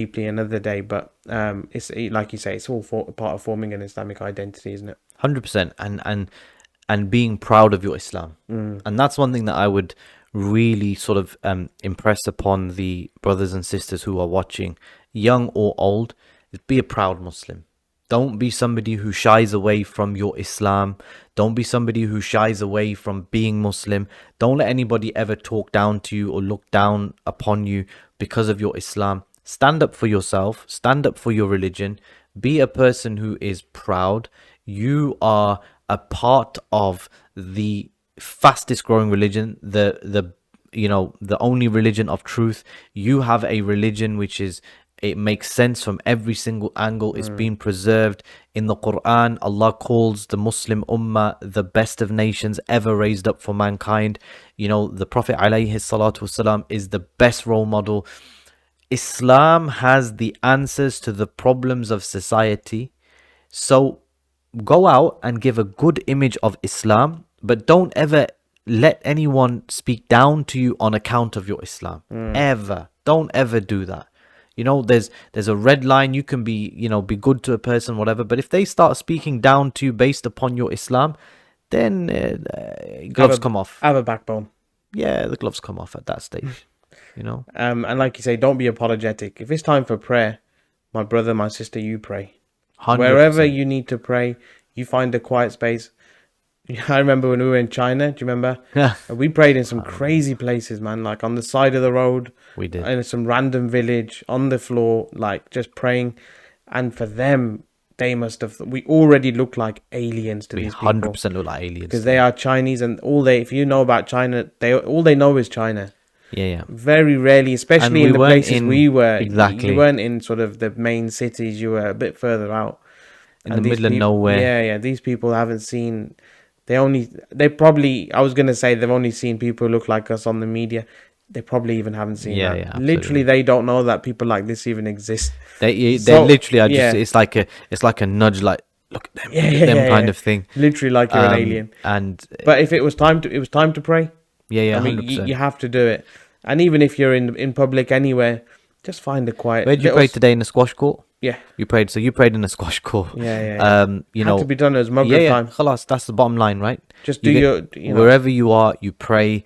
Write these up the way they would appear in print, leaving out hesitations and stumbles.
deeply another day. But it's like you say, it's all part of forming an Islamic identity, isn't it? 100%. And being proud of your Islam. And that's one thing that I would really sort of impress upon the brothers and sisters who are watching, young or old, is be a proud Muslim. Don't be somebody who shies away from your Islam. Don't be somebody who shies away from being Muslim. Don't let anybody ever talk down to you or look down upon you because of your Islam. Stand up for yourself. Stand up for your religion. Be a person who is proud. You are a part of the fastest growing religion, the only religion of truth. You have a religion which is, it makes sense from every single angle. It's been preserved in the Quran. Allah calls the Muslim Ummah the best of nations ever raised up for mankind. The Prophet alayhi salatu wasalam is the best role model. Islam has the answers to the problems of society. So go out and give a good image of Islam, but don't ever let anyone speak down to you on account of your Islam. Ever. Don't ever do that. There's a red line. You can be good to a person, whatever, but if they start speaking down to you based upon your Islam, then gloves come off. Have a backbone. Yeah, the gloves come off at that stage. And like you say, don't be apologetic. If it's time for prayer, my brother, my sister, you pray. 100%. Wherever you need to pray, you find a quiet space. I remember when we were in China, do you remember? Yeah. We prayed in some crazy places, man, like on the side of the road. We did. In some random village, on the floor, like just praying. And for them, they must have, we already look like aliens to these people. 100% look like aliens. Because they are Chinese, and if you know about China, all they know is China. Yeah. Very rarely, especially in the places we were. Exactly. You weren't in sort of the main cities. You were a bit further out. In the middle of nowhere. Yeah. These people haven't seen. They probably. I was gonna say they've only seen people who look like us on the media. They probably even haven't seen that. Yeah, literally, they don't know that people like this even exist. They literally are just. It's like a nudge, like look at them, kind of thing. Literally, like you're an alien. But if it was time to pray. Yeah. I mean, 100%. you have to do it. And even if you're in public anywhere, just find a quiet. Where did you pray today, in the squash court? Yeah. You prayed in a squash court. Yeah. Had to be done as Maghrib time. Khalas, that's the bottom line, right? Just do wherever you are, you pray.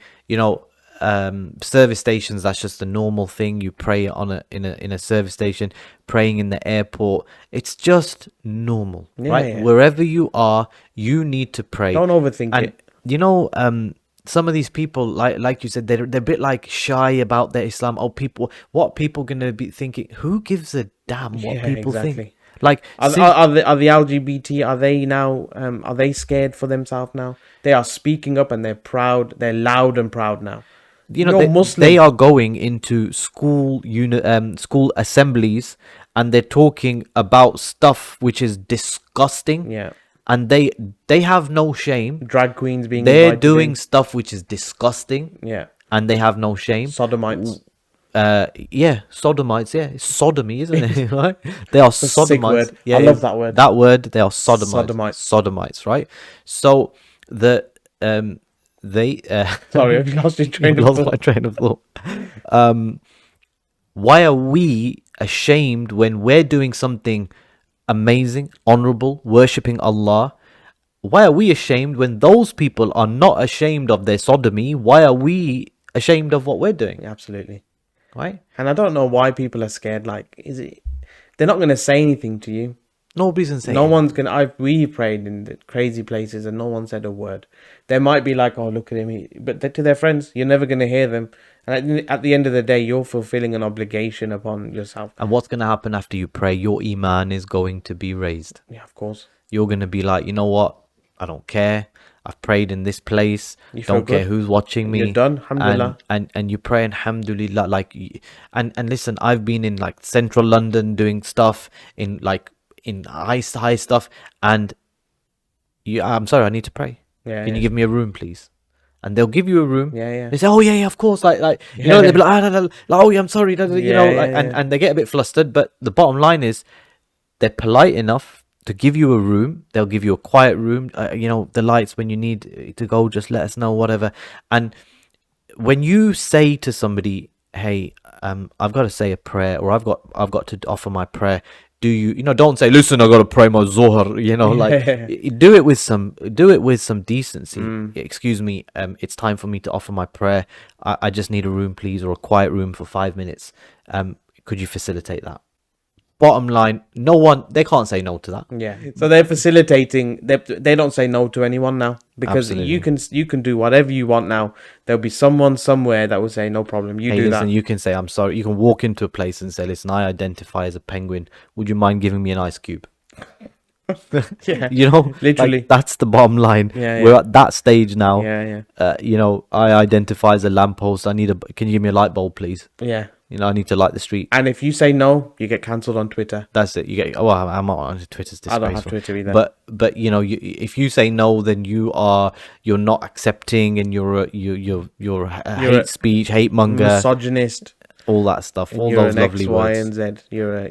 Service stations, that's just a normal thing. You pray in a service station, praying in the airport. It's just normal, right? Yeah. Wherever you are, you need to pray. Don't overthink it. Some of these people, like you said, they're a bit like shy about their Islam. What people gonna be thinking? Who gives a damn what people think? Like, are the LGBT? Are they now? Are they scared for themselves now? They are speaking up and they're proud. They're loud and proud now. They are going into school assemblies and they're talking about stuff which is disgusting. Yeah. And they have no shame. Drag queens being they're doing stuff which is disgusting. Yeah. And they have no shame. Sodomites. Sodomites. Yeah, it's sodomy, isn't it? Right? They are sodomites. Yeah, I love that word. That word. They are sodomites. Sodomites, right? So they. Sorry, I've lost your train of thought. Lost my train of thought. Why are we ashamed when we're doing something amazing, honorable, worshipping Allah? Why are we ashamed when those people are not ashamed of their sodomy? Why are we ashamed of what we're doing? Absolutely. Right? And I don't know why people are scared. Like, they're not going to say anything to you. Nobody's going to say anything. One's going to... We prayed in the crazy places and no one said a word. They might be like, oh, look at him. But to their friends, you're never going to hear them. And at the end of the day, you're fulfilling an obligation upon yourself. And what's going to happen after you pray? Your iman is going to be raised. Yeah, of course. You're going to be like, you know what? I don't care. I've prayed in this place. Don't care who's watching me. You're done. Alhamdulillah. And you pray alhamdulillah. Like, and listen, I've been in like central London doing stuff in high stuff. And I'm sorry, I need to pray. Yeah. Can you give me a room, please? And they'll give you a room. Yeah. They say, oh yeah, of course. They'll be like, oh yeah, I'm sorry. And they get a bit flustered. But the bottom line is, they're polite enough to give you a room. They'll give you a quiet room. The lights, when you need to go, just let us know, whatever. And when you say to somebody, hey, I've got to say a prayer, or I've got to offer my prayer. Do you don't say, listen, I got to pray my Zohar, do it with some decency. Excuse me, it's time for me to offer my prayer. I just need a room, please, or a quiet room for 5 minutes. Could you facilitate that? Bottom line, they can't say no to that. Yeah. So they're facilitating. They don't say no to anyone now, because Absolutely. you can do whatever you want now. There'll be someone somewhere that will say no problem. You Hey, do listen, that. you can say, I'm sorry. You can walk into a place and say, listen, I identify as a penguin. Would you mind giving me an ice cube? Yeah. Literally, Literally. that's the bottom line. Yeah, We're yeah. at that stage now. Yeah, yeah. I identify as a lamppost. Can you give me a light bulb, please? Yeah. I need to light the street. And if you say no, you get cancelled on Twitter. That's it. You get. Oh, I'm not on Twitter's disgraceful. I don't have Twitter either. But if you say no, then you're not accepting, and you're a hate speech, hate monger, misogynist. all that stuff, all You're those an lovely X, Y, words. and Z. You're a